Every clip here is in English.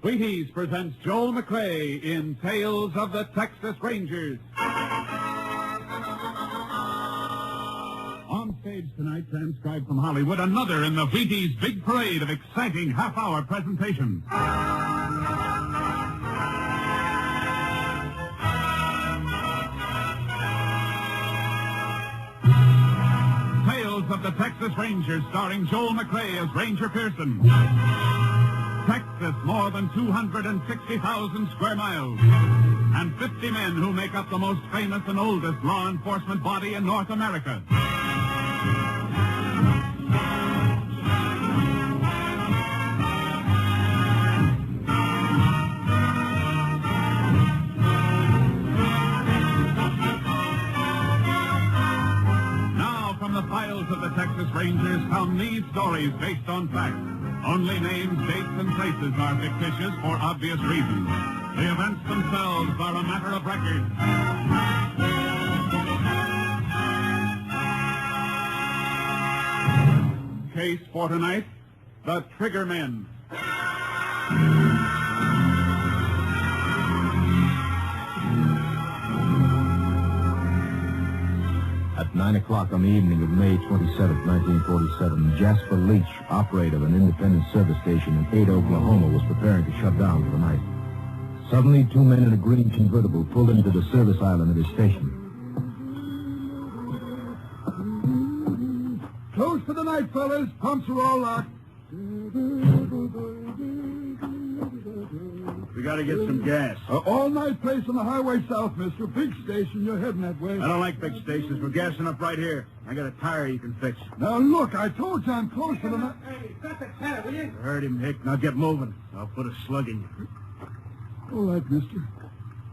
Wheaties presents Joel McCrea in Tales of the Texas Rangers. On stage tonight, transcribed from Hollywood, another in the Wheaties big parade of exciting half-hour presentations. Tales of the Texas Rangers, starring Joel McCrea as Ranger Pearson. Texas, more than 260,000 square miles, and 50 men who make up the most famous and oldest law enforcement body in North America. Now, from the files of the Texas Rangers come these stories based on facts. Only names, dates, and places are fictitious for obvious reasons. The events themselves are a matter of record. Case for tonight, the Trigger Men. At 9 o'clock on the evening of May 27, 1947, Jasper Leach, operator of an independent service station in Ada, Oklahoma, was preparing to shut down for the night. Suddenly, two men in a green convertible pulled into the service island of his station. Close for the night, fellas. Pumps are all locked. We gotta get some gas. All-night place on the highway south, mister. Big station. You're heading that way. I don't like big stations. We're gassing up right here. I got a tire you can fix. Now, look, I told you I'm close for the night. Hey, stop the chatter, will you? I heard him, Hick. Now get moving. I'll put a slug in you. All right, mister.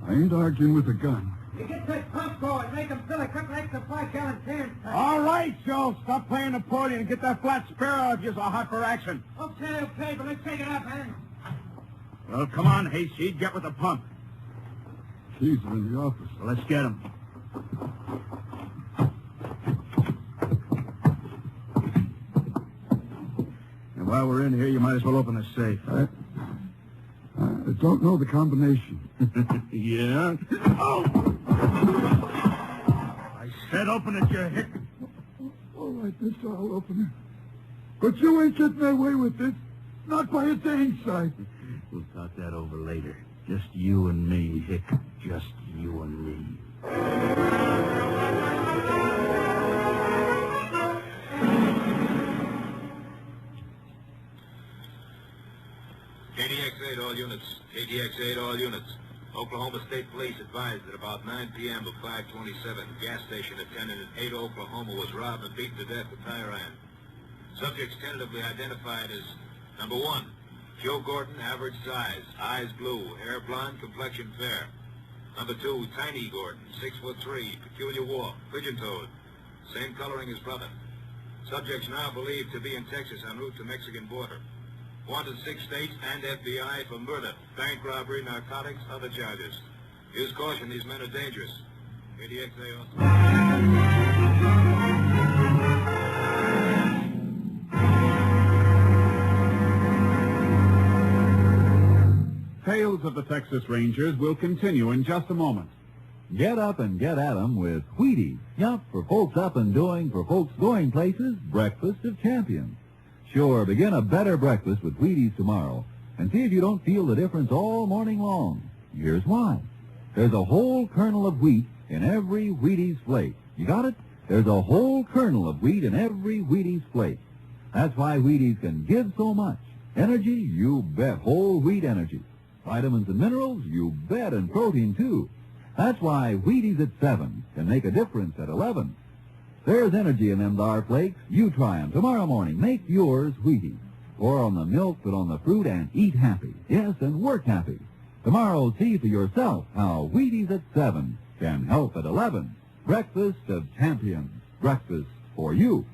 I ain't arguing with a gun. You get that pump going. Make them fill a couple extra 5-gallon cans. All right, Joe. Stop playing Napoleon and get that flat sparrow of yours all hot for action. Okay, but let's take it up, man. Well, come on, Hayseed. Get with the pump. Keys are in the office. Well, let's get him. And while we're in here, you might as well open the safe. I don't know the combination. Yeah? Oh! I said open it, you hick. All right, mister, I'll open it. But you ain't getting away with this. Not by a dang sight. We'll talk that over later. Just you and me, Hick. Just you and me. KDX-8, all units. KDX-8, all units. Oklahoma State Police advised that about 9 p.m. of 5/27, gas station attendant at 8, Oklahoma was robbed and beaten to death with tire iron. Subjects tentatively identified as number 1, Joe Gordon, average size, eyes blue, hair blonde, complexion fair. Number 2, Tiny Gordon, 6'3", peculiar walk, pigeon-toed, same coloring as brother. Subjects now believed to be in Texas en route to Mexican border. Wanted 6 states and FBI for murder, bank robbery, narcotics, other charges. Use caution, these men are dangerous. KDXA also. Tales of the Texas Rangers will continue in just a moment. Get up and get at 'em with Wheaties. Yup, for folks up and doing, for folks going places, breakfast of champions. Sure, begin a better breakfast with Wheaties tomorrow and see if you don't feel the difference all morning long. Here's why. There's a whole kernel of wheat in every Wheaties flake. You got it? There's a whole kernel of wheat in every Wheaties flake. That's why Wheaties can give so much. Energy? You bet. Whole wheat energy. Vitamins and minerals? You bet. And protein, too. That's why Wheaties at 7 can make a difference at 11. There's energy in them dar flakes. You try 'em tomorrow morning. Make yours Wheaties. Pour on the milk, put on the fruit, and eat happy. Yes, and work happy. Tomorrow, see for yourself how Wheaties at 7 can help at 11. Breakfast of champions. Breakfast for you.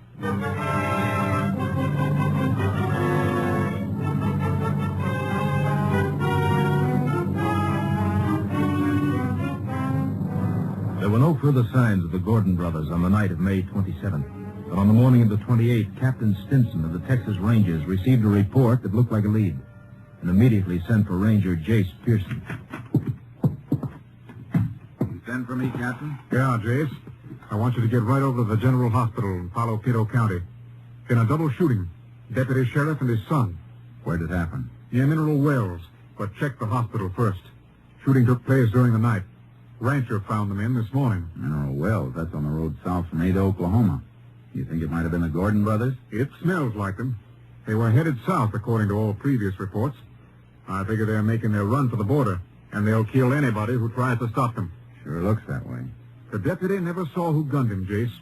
There were no further signs of the Gordon brothers on the night of May 27th. But on the morning of the 28th, Captain Stinson of the Texas Rangers received a report that looked like a lead. and immediately send for Ranger Jayce Pearson. You send for me, Captain? Yeah, Jayce. I want you to get right over to the General Hospital in Palo Pinto County. Been a double shooting. Deputy Sheriff and his son. Where'd it happen? Near Mineral Wells, but check the hospital first. Shooting took place during the night. Rancher found them in this morning. Mineral Wells. That's on the road south from Ada, Oklahoma. You think it might have been the Gordon brothers? It smells like them. They were headed south, according to all previous reports. I figure they're making their run for the border, and they'll kill anybody who tries to stop them. Sure looks that way. The deputy never saw who gunned him, Jayce.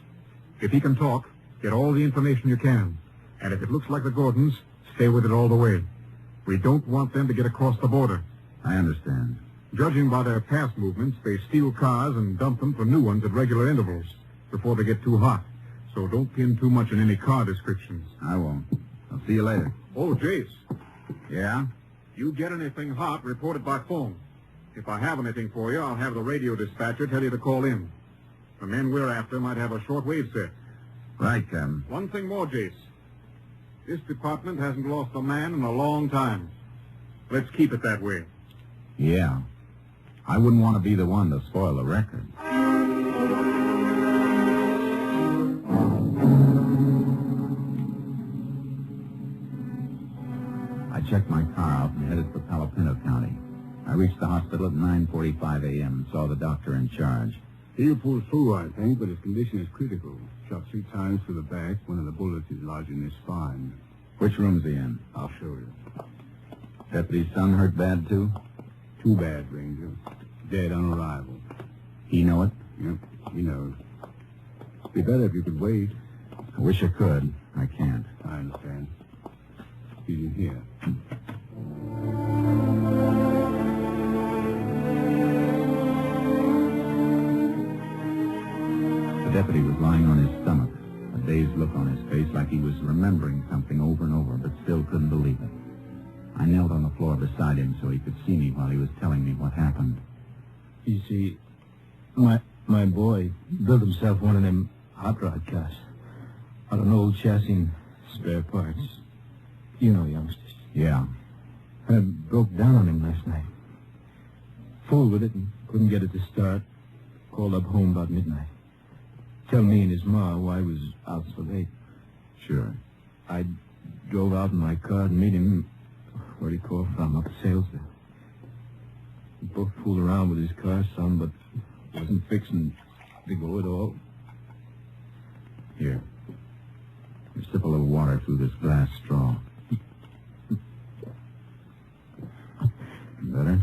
If he can talk, get all the information you can. And if it looks like the Gordons, stay with it all the way. We don't want them to get across the border. I understand. Judging by their past movements, they steal cars and dump them for new ones at regular intervals before they get too hot. So don't pin too much on any car descriptions. I won't. I'll see you later. Oh, Jayce, Yeah? you get anything hot, report it by phone. If I have anything for you, I'll have the radio dispatcher tell you to call in. The men we're after might have a shortwave set. Right, Captain. One thing more, Jayce. This department hasn't lost a man in a long time. Let's keep it that way. Yeah. I wouldn't want to be the one to spoil the record. I checked my car out and headed for Palo Pinto County. I reached the hospital at 9:45 a.m. and saw the doctor in charge. He'll pull through, I think, but his condition is critical. Shot 3 times through the back. One of the bullets is lodged in his spine. Which room's he in? I'll show you. Deputy's son hurt bad, too? Too bad, Ranger. Dead on arrival. He know it? Yep, he knows. Be better if you could wait. I wish I could. I can't. I understand. He's in here. The deputy was lying on his stomach, a dazed look on his face like he was remembering something over and over, but still couldn't believe it. I knelt on the floor beside him so he could see me while he was telling me what happened. You see, my boy built himself one of them hot rod cars out of an old chassis and spare parts. You know, youngsters. Yeah. I broke down on him last night. Fooled with it and couldn't get it to start. Called up home about midnight. Tell me and his ma why he was out so late. Sure. I drove out in my car and meet him where he called from, up Salesville. We both fooled around with his car some, but wasn't fixing to go at all. Here. Sip a little water through this glass straw. Better?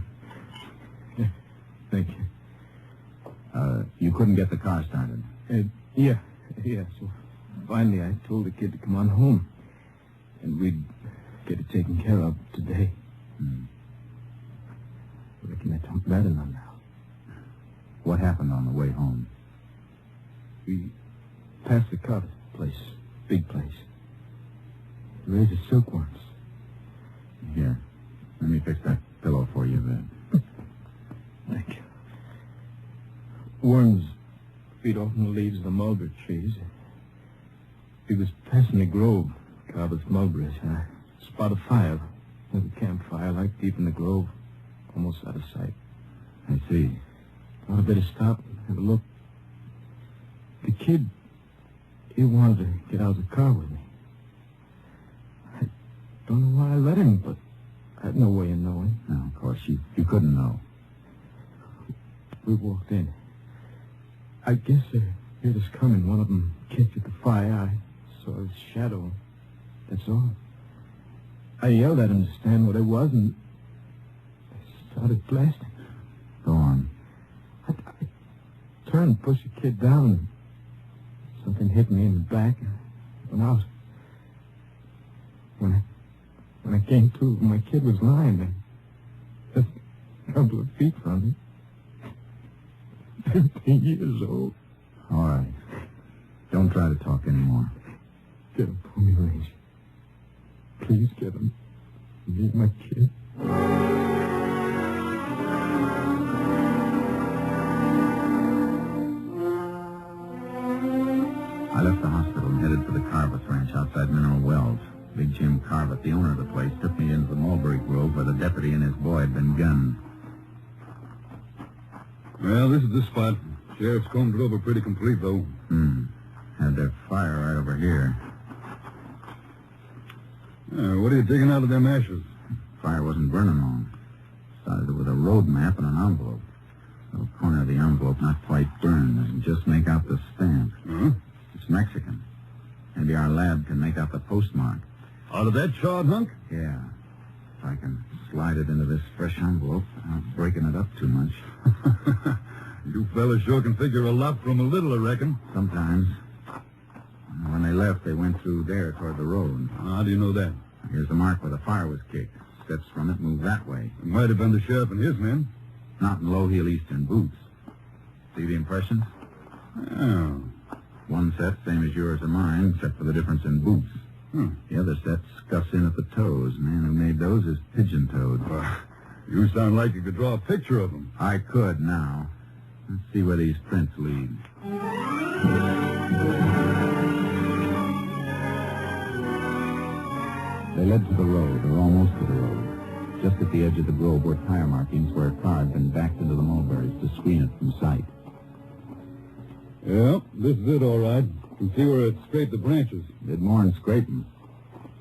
Thank you. You couldn't get the car started. Yeah. So finally I told the kid to come on home. And we'd get it taken care of today. I reckon that don't matter none now. What happened on the way home? We passed the Carter place. Big place. Raised the silkworms. Here. Let me fix that pillow for you then. Thank you. Worms feed off in the leaves of the mulberry trees. He was passing the grove, Carver's mulberries, and I spotted a fire. Little campfire, like deep in the grove, almost out of sight. I see. Thought I'd better stop and have a look. The kid, he wanted to get out of the car with me. I don't know why I let him, but I had no way of knowing. No, of course, you couldn't know. We walked in. I guess they heard us coming. One of them kicked at the fire. I saw his shadow. That's all. I yelled at him to stand where they was, and they started blasting. Go on. I turned, pushed the kid down, and something hit me in the back. When I was... When I came to, my kid was lying there. Just a couple of feet from me. 15 years old. All right. Don't try to talk anymore. Get him for me, Ranger. Please get him. I need my kid. I left the hospital and headed for the Carvis Ranch outside Mineral Wells. Big Jim Carvett, the owner of the place, took me into the mulberry grove where the deputy and his boy had been gunned. Well, this is the spot. Sheriff's combed it over pretty complete, though. Had their fire right over here. What are you digging out of them ashes? Fire wasn't burning long. Started with a road map and an envelope. The corner of the envelope not quite burned. I can just make out the stamp. Huh? It's Mexican. Maybe our lab can make out the postmark. Out of that charred hunk? Yeah. If I can slide it into this fresh envelope without breaking it up too much. You fellas sure can figure a lot from a little, I reckon. Sometimes. When they left, they went through there toward the road. How do you know that? Here's the mark where the fire was kicked. Steps from it move that way. It might have been the sheriff and his men. Not in low-heel Eastern boots. See the impressions? Oh. One set, same as yours and mine, except for the difference in boots. The other set scuffs in at the toes. Man who made those is pigeon-toed. You sound like you could draw a picture of them. I could now. Let's see where these prints lead. They led to the road, or almost to the road. Just at the edge of the grove were tire markings where a car had been backed into the mulberries to screen it from sight. Yeah, this is it, all right. You can see where it scraped the branches. Did more than scraping.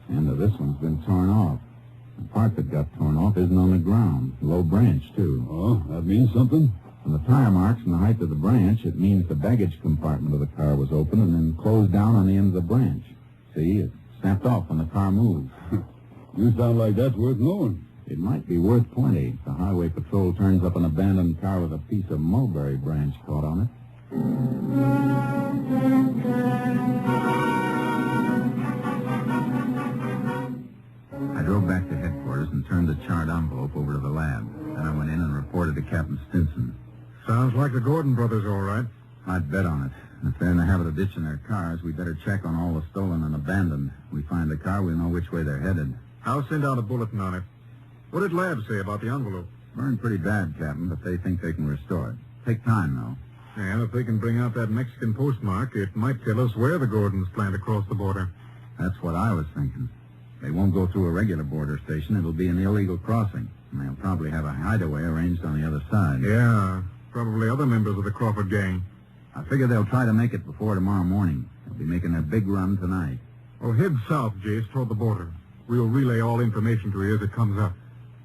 End of this one's been torn off. The part that got torn off isn't on the ground. Low branch, too. Oh, that means something? From the tire marks and the height of the branch, it means the baggage compartment of the car was open and then closed down on the end of the branch. See, it snapped off when the car moved. You sound like that's worth knowing. It might be worth plenty if the highway patrol turns up an abandoned car with a piece of mulberry branch caught on it. I drove back to headquarters and turned the charred envelope over to the lab. Then I went in and reported to Captain Stinson. Sounds like the Gordon brothers, all right. I'd bet on it. If they're in the habit of ditching their cars, we better check on all the stolen and abandoned. We find the car, we'll know which way they're headed. I'll send out a bulletin on it. What did Lab say about the envelope? Burned pretty bad, Captain, but they think they can restore it. Take time, though. And if they can bring out that Mexican postmark, it might tell us where the Gordons plan to cross the border. That's what I was thinking. They won't go through a regular border station. It'll be an illegal crossing. And they'll probably have a hideaway arranged on the other side. Yeah, probably other members of the Crawford gang. I figure they'll try to make it before tomorrow morning. They'll be making their big run tonight. Well, head south, Jayce, toward the border. We'll relay all information to you as it comes up.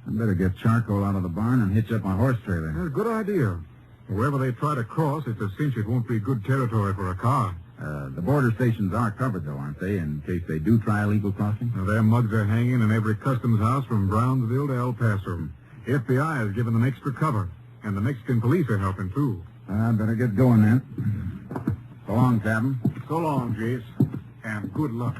I'd better get charcoal out of the barn and hitch up my horse trailer. Yeah, good idea. Wherever they try to cross, it's a cinch it won't be good territory for a car. The border stations are covered, though, aren't they, in case they do try illegal crossing? Now, their mugs are hanging in every customs house from Brownsville to El Paso. FBI has given them extra cover, and the Mexican police are helping, too. I better get going, then. So long, Captain. So long, Jayce, and good luck.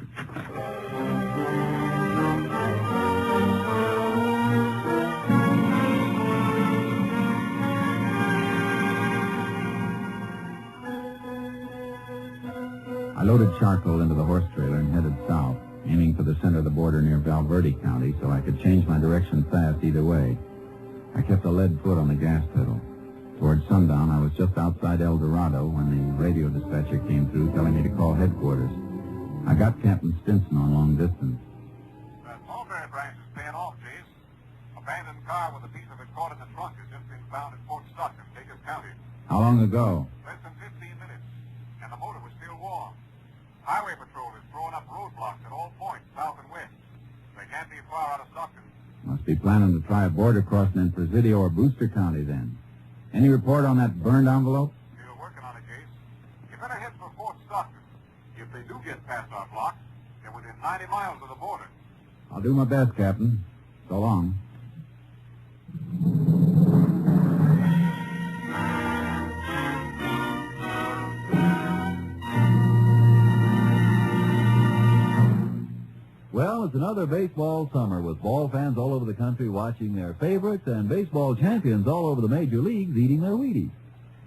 I loaded charcoal into the horse trailer and headed south, aiming for the center of the border near Valverde County so I could change my direction fast either way. I kept a lead foot on the gas pedal. Toward sundown, I was just outside El Dorado when the radio dispatcher came through telling me to call headquarters. I got Captain Stinson on long distance. That mulberry branch is paying off, Jayce. Abandoned car with a piece of it caught in the trunk has just been found in Fort Stockton, Pecos County. How long ago? Less than 15 minutes, and the motor was still warm. Highway Patrol is throwing up roadblocks at all points, south and west. They can't be far out of Stockton. Must be planning to try a border crossing in Presidio or Brewster County, then. Any report on that burned envelope? Still working on it, Jayce. You better head for Fort Stockton. If they do get past our block, they're within 90 miles of the border. I'll do my best, Captain. So long. Well, it's another baseball summer with ball fans all over the country watching their favorites and baseball champions all over the major leagues eating their Wheaties.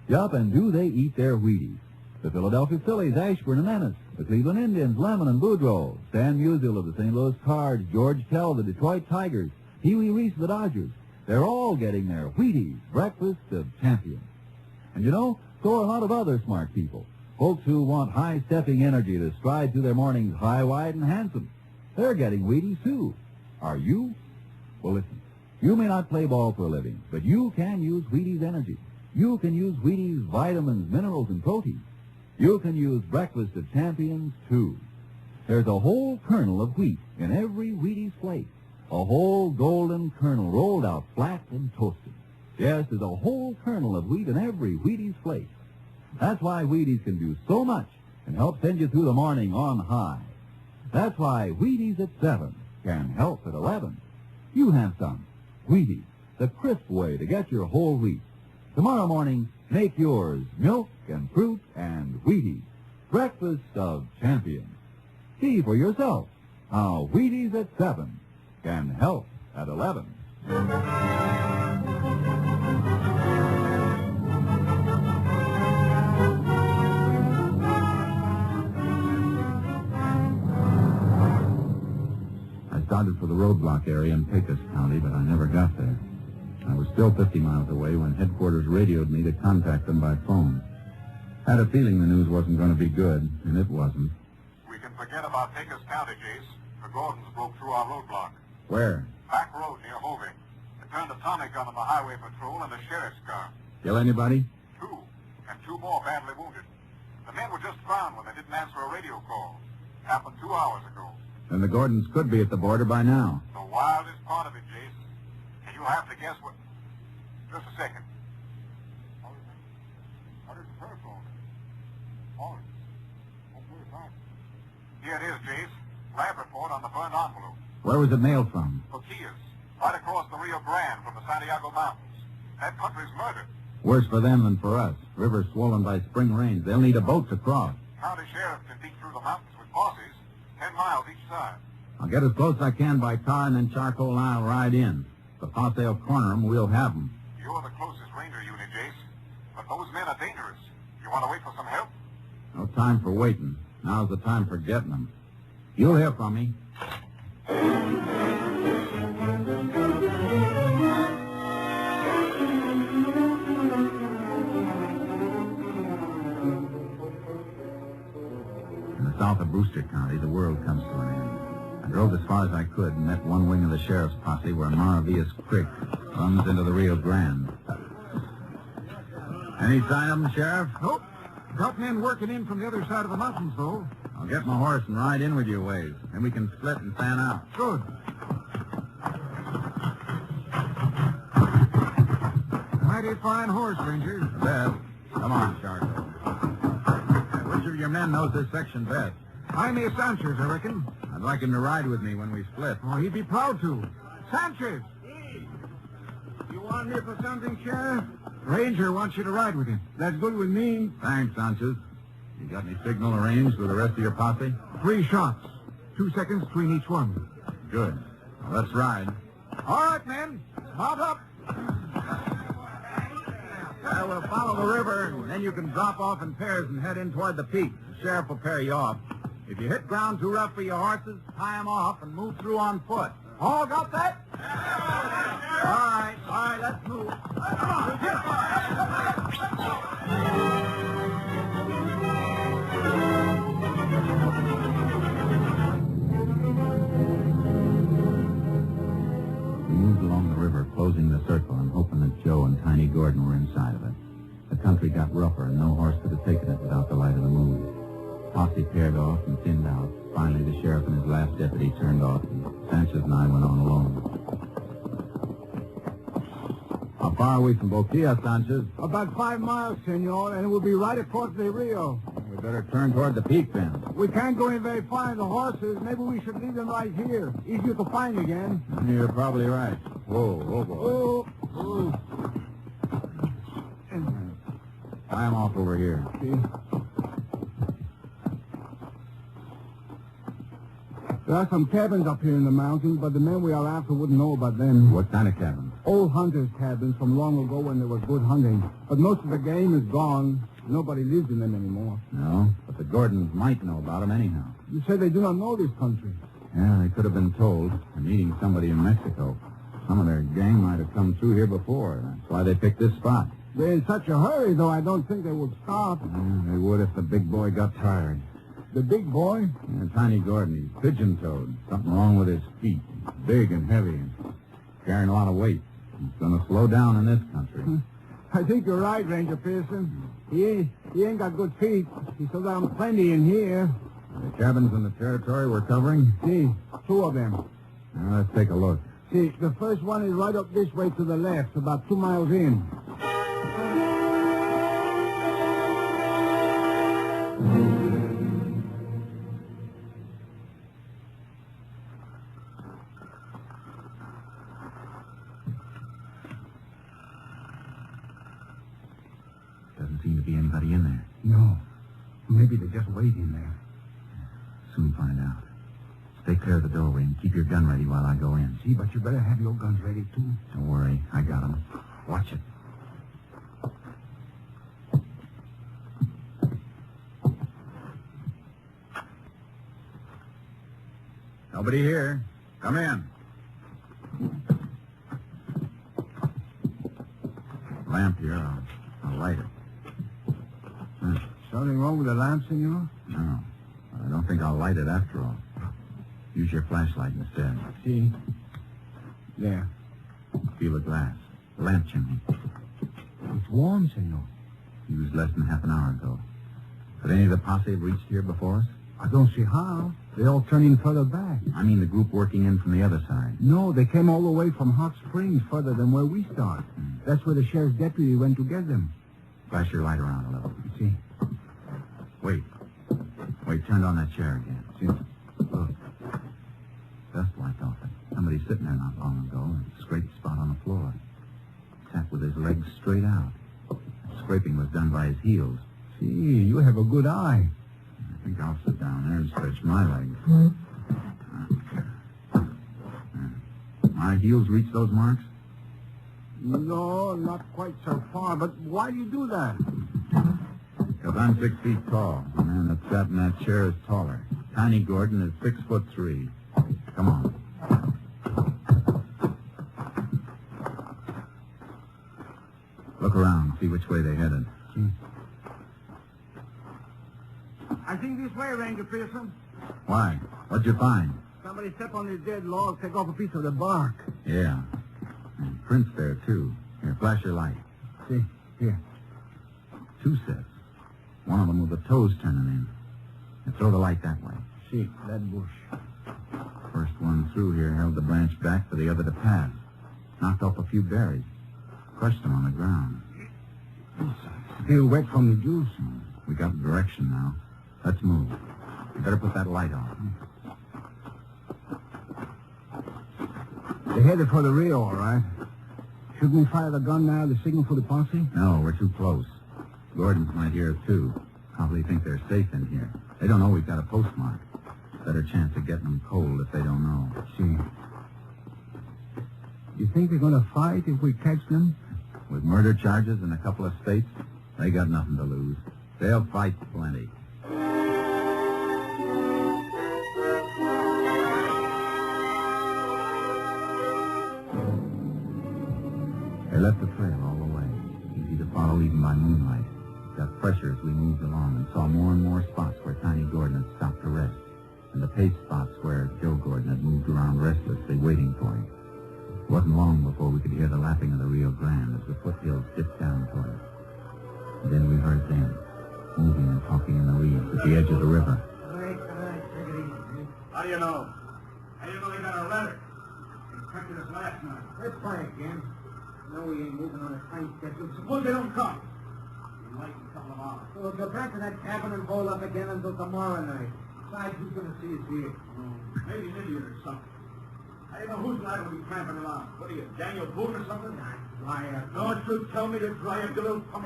Yup, and do they eat their Wheaties? The Philadelphia Phillies, Ashburn and Ennis, the Cleveland Indians, Lemon and Boudreaux, Stan Musial of the St. Louis Cards, George Kell, the Detroit Tigers, Pee Wee Reese of the Dodgers. They're all getting their Wheaties, breakfast of champions. And you know, so are a lot of other smart people, folks who want high-stepping energy to stride through their mornings high, wide, and handsome. They're getting Wheaties, too. Are you? Well, listen. You may not play ball for a living, but you can use Wheaties energy. You can use Wheaties vitamins, minerals, and proteins. You can use Breakfast of Champions, too. There's a whole kernel of wheat in every Wheaties flake. A whole golden kernel rolled out flat and toasted. Yes, there's a whole kernel of wheat in every Wheaties flake. That's why Wheaties can do so much and help send you through the morning on high. That's why Wheaties at 7 can help at 11. You have some. Wheaties, the crisp way to get your whole wheat. Tomorrow morning, make yours milk and fruit and Wheaties. Breakfast of Champions. See for yourself how Wheaties at 7 can help at 11. I started for the roadblock area in Pecos County, but I never got there. I was still 50 miles away when headquarters radioed me to contact them by phone. I had a feeling the news wasn't going to be good, and it wasn't. We can forget about Pecos County, Jayce. The Gordons broke through our roadblock. Where? Back road near Hovey. They turned a Tommy gun on the highway patrol and the sheriff's car. Kill anybody? 2, and 2 more badly wounded. The men were just found when they didn't answer a radio call. Happened 2 hours ago. Then the Gordons could be at the border by now. The wildest part of it, Jayce. And you'll have to guess what... Just a second. What is the first one? Oh, here it is, Jayce. Lab report on the burned envelope. Where was it mailed from? Coquillas, right across the Rio Grande from the Santiago Mountains. That country's murdered. Worse for them than for us. River swollen by spring rains. They'll need a boat to cross. County sheriff can beat through the mountains with posses, 10 miles each side. I'll get as close as I can by car, and then Charcoal and I'll ride in. If the posse will corner them, we'll have them. You're the closest ranger unit, Jayce. But those men are dangerous. You want to wait for some help? No time for waiting. Now's the time for getting them. You'll hear from me. In the south of Brewster County, the world comes to an end. I drove as far as I could and met one wing of the sheriff's posse where Maravillas Creek runs into the Rio Grande. Any sign of them, Sheriff? Nope. Got men working in from the other side of the mountains, though. I'll get my horse and ride in with you a ways. Then we can split and fan out. Good. Mighty fine horse, Ranger. Best. Come on, Charcoal. Which of your men knows this section best? Jaime Sanchez, I reckon. I'd like him to ride with me when we split. Oh, he'd be proud to. Sanchez! You want me for something, Sheriff? Ranger wants you to ride with him. That's good with me. Thanks, Sanchez. You got any signal arranged with the rest of your posse? 3 shots. 2 seconds between each one. Good. Well, let's ride. All right, men. Mount up. I will follow the river, and then you can drop off in pairs and head in toward the peak. The sheriff will pair you off. If you hit ground too rough for your horses, tie them off and move through on foot. All got that? All right, let's move. We moved along the river, closing the circle and hoping that Joe and Tiny Gordon were inside of it. The country got rougher, and no horse could have taken it without the light of the moon. Posse paired off and thinned out. Finally, the sheriff and his last deputy turned off, and Sanchez and I went on alone. How far are we from Boquilla, Sanchez? About 5 miles, senor, and we'll be right across the Rio. We better turn toward the peak, then. We can't go in very far in the horses. Maybe we should leave them right here. Easier to find again. You're probably right. Whoa, boy. Oh. Tie him off over here. See? There are some cabins up here in the mountains, but the men we are after wouldn't know about them. What kind of cabin? Old hunters' cabins from long ago when there was good hunting. But most of the game is gone. Nobody lives in them anymore. No, but the Gordons might know about them anyhow. You say they do not know this country. Yeah, they could have been told. They're meeting somebody in Mexico. Some of their gang might have come through here before. That's why they picked this spot. They're in such a hurry, though, I don't think they would stop. Yeah, they would if the big boy got tired. The big boy? Tiny Gordon. He's pigeon-toed. Something wrong with his feet. Big and heavy and carrying a lot of weight. He's going to slow down in this country. I think you're right, Ranger Pearson. He ain't got good feet. He still got 'em plenty in here. The cabins in the territory we're covering? See, 2 of them. Now, let's take a look. See, the first one is right up this way to the left, about 2 miles in. Doesn't seem to be anybody in there. No. Maybe they're just waiting there. Soon find out. Stay clear of the doorway and keep your gun ready while I go in. See, but you better have your guns ready, too. Don't worry. I got 'em. Watch it. Nobody here. Come in. Lamp here. I'll light it. Something wrong with the lamp, senor? No. I don't think I'll light it after all. Use your flashlight instead. See? There. Feel the glass. The lamp chimney. It's warm, senor. Used less than half an hour ago. Could any of the posse have reached here before us? I don't see how. They all turn in further back. I mean the group working in from the other side. No, they came all the way from Hot Springs, further than where we start. That's where the sheriff's deputy went to get them. Flash your light around a little. See? Wait. Turned on that chair again. See? Look. Dust wiped off it. Somebody sitting there not long ago and scraped a spot on the floor. Sat with his legs straight out. The scraping was done by his heels. See, you have a good eye. I think I'll sit down there and stretch my legs. My heels reach those marks? No, not quite so far, but why do you do that? Because I'm 6 feet tall. The man that sat in that chair is taller. Tiny Gordon is 6'3". Come on. Look around, see which way they headed. I think this way, Ranger Pearson. Why? What'd you find? Somebody step on this dead log, take off a piece of the bark. Yeah. And prints there, too. Here, flash your light. See, here. 2 sets. One of them with the toes turning in. And throw the light that way. See, that bush. First one through here held the branch back for the other to pass. Knocked off a few berries. Crushed them on the ground. Still wet from the juice. We got direction now. Let's move. You better put that light on. They're headed for the rear, all right. Shouldn't we fire the gun now to signal for the posse? No, we're too close. Gordons might hear it, too. Probably think they're safe in here. They don't know we've got a postmark. Better chance of getting them cold if they don't know. See. You think they're going to fight if we catch them? With murder charges in a couple of states, they got nothing to lose. They'll fight plenty. They left the trail all the way, easy to follow even by moonlight. Got fresher as we moved along and saw more and more spots where Tiny Gordon had stopped to rest, and the pace spots where Joe Gordon had moved around restlessly, waiting for him. It wasn't long before we could hear the lapping of the Rio Grande as the foothills dipped down toward us. And then we heard them, moving and talking in the reeds at the edge of the river. All right, take it easy. How do you know? How do you know they got a letter? They expected us last night. Let's try again. No, we ain't moving on a tight schedule. Suppose they don't come. We might in a couple of hours. So we'll go back to that cabin and hold up again until tomorrow night. Besides, who's going to see us here? Maybe an idiot or something. I don't know who's liable to be tramping around. What are you, Daniel Boone or something? Liar. Don't you tell me to dry up your little pump.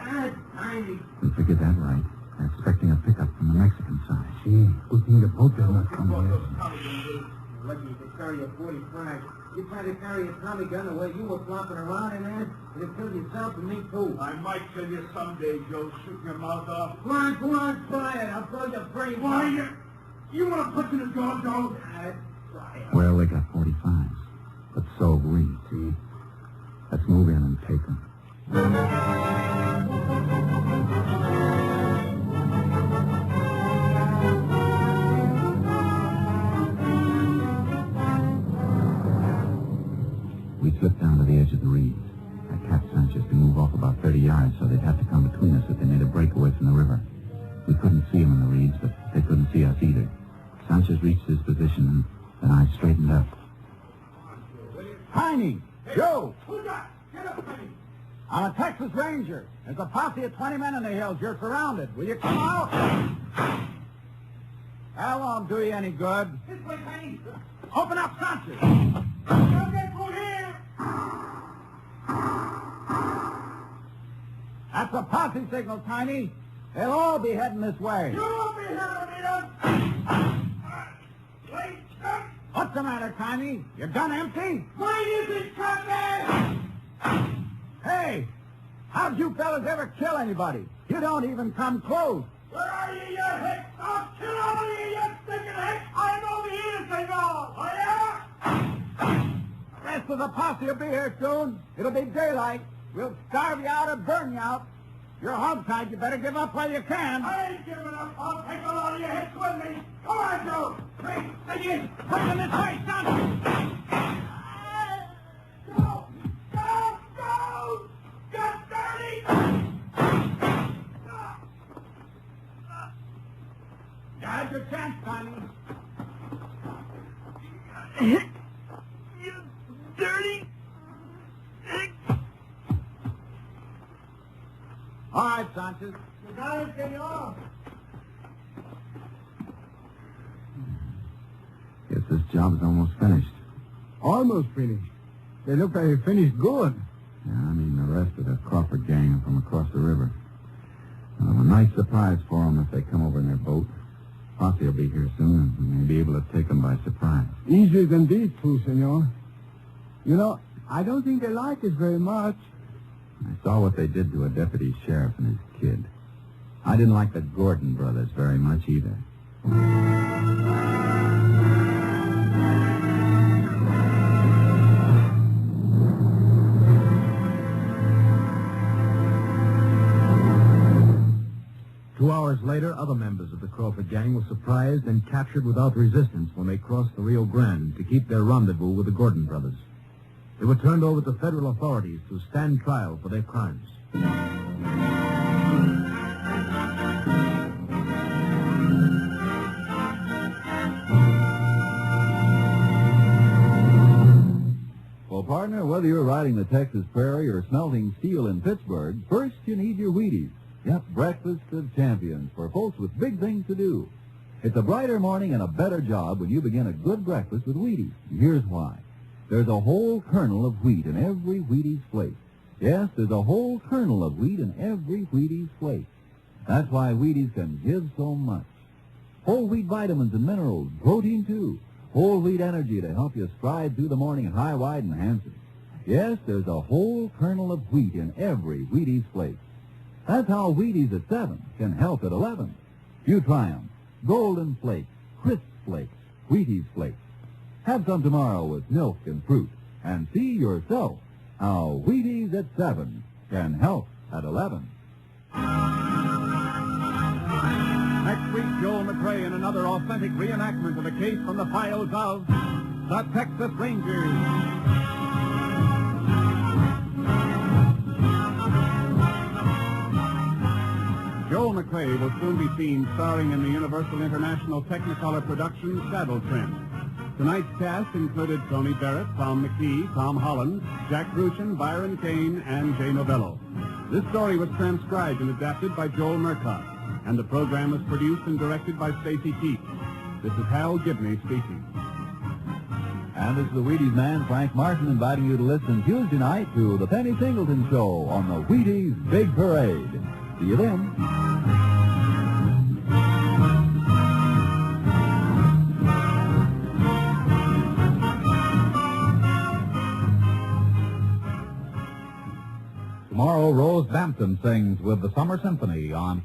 Tiny. We figured that right. They're expecting a pickup from the Mexican side. See, good thing the boat does not come What here. those Tommy gonna do? Lucky you could carry a 45. You tried to carry a Tommy gun the way you were flopping around in there, it'd kill yourself and me too. I might kill you someday, Joe. Shoot your mouth off. Go on, try it. I'll blow your brains Why, out. you want to put in the dog, Joe? Try it. Well, they got 45s. But so have we, see? Let's move in and take them. We slipped down to the edge of the reeds. I tapped Sanchez to move off about 30 yards so they'd have to come between us if they made a breakaway from the river. We couldn't see him in the reeds, but they couldn't see us either. Sanchez reached his position, and I straightened up. Tiny! Joe! Who's that? Get up, Tiny! I'm a Texas Ranger. There's a posse of 20 men in the hills. You're surrounded. Will you come out? That won't do you any good. This way, Tiny! Open up, Sanchez! Don't get through here! That's a posse signal, Tiny. They'll all be heading this way. You won't be here to meet us! Wait, stop! What's the matter, Tiny? Your gun empty? Mine isn't shotgun! Hey! How'd you fellas ever kill anybody? You don't even come close. Where are you, you hick? I'll kill all of you, you stinking hick! I'm over here to take off! Oh, yeah? The rest of the posse will be here soon. It'll be daylight. We'll starve you out or burn you out. You're hogtied. You better give up while you can. I ain't giving up. I'll take a lot of you hits with me. Come on, Joe. Hey, again. Bring them this way, son. Go! Go! Go! Get dirty! You had your chance, Tiny. You dirty! All right, Sanchez. You gotta get off. Guess this job's almost finished. Almost finished. They look like they finished good. Yeah, I mean the rest of the Crawford gang from across the river. A nice surprise for them if they come over in their boat. Posse will be here soon, and we may be able to take them by surprise. Easier than these two, senor. You know, I don't think they like us very much. I saw what they did to a deputy sheriff and his kid. I didn't like the Gordon brothers very much either. 2 hours later, other members of the Crawford gang were surprised and captured without resistance when they crossed the Rio Grande to keep their rendezvous with the Gordon brothers. They were turned over to federal authorities to stand trial for their crimes. Well, partner, whether you're riding the Texas prairie or smelting steel in Pittsburgh, first you need your Wheaties. Yep, breakfast of champions for folks with big things to do. It's a brighter morning and a better job when you begin a good breakfast with Wheaties. And here's why. There's a whole kernel of wheat in every Wheaties flake. Yes, there's a whole kernel of wheat in every Wheaties flake. That's why Wheaties can give so much. Whole wheat vitamins and minerals, protein too. Whole wheat energy to help you stride through the morning high, wide, and handsome. Yes, there's a whole kernel of wheat in every Wheaties flake. That's how Wheaties at 7 can help at 11. You try 'em. Golden Flakes, Crisp Flakes, Wheaties Flakes. Have some tomorrow with milk and fruit, and see yourself how Wheaties at 7 can help at 11. Next week, Joel McCrea in another authentic reenactment of a case from the files of the Texas Rangers. Joel McCrea will soon be seen starring in the Universal International Technicolor production Saddle Tramp. Tonight's cast included Tony Barrett, Tom McKee, Tom Holland, Jack Crucian, Byron Kane, and Jay Novello. This story was transcribed and adapted by Joel Murcott, and the program was produced and directed by Stacy Keith. This is Hal Gibney speaking. And this is the Wheaties man, Frank Martin, inviting you to listen Tuesday night to the Penny Singleton Show on the Wheaties Big Parade. See you then. Tomorrow, Rose Bampton sings with the Summer Symphony on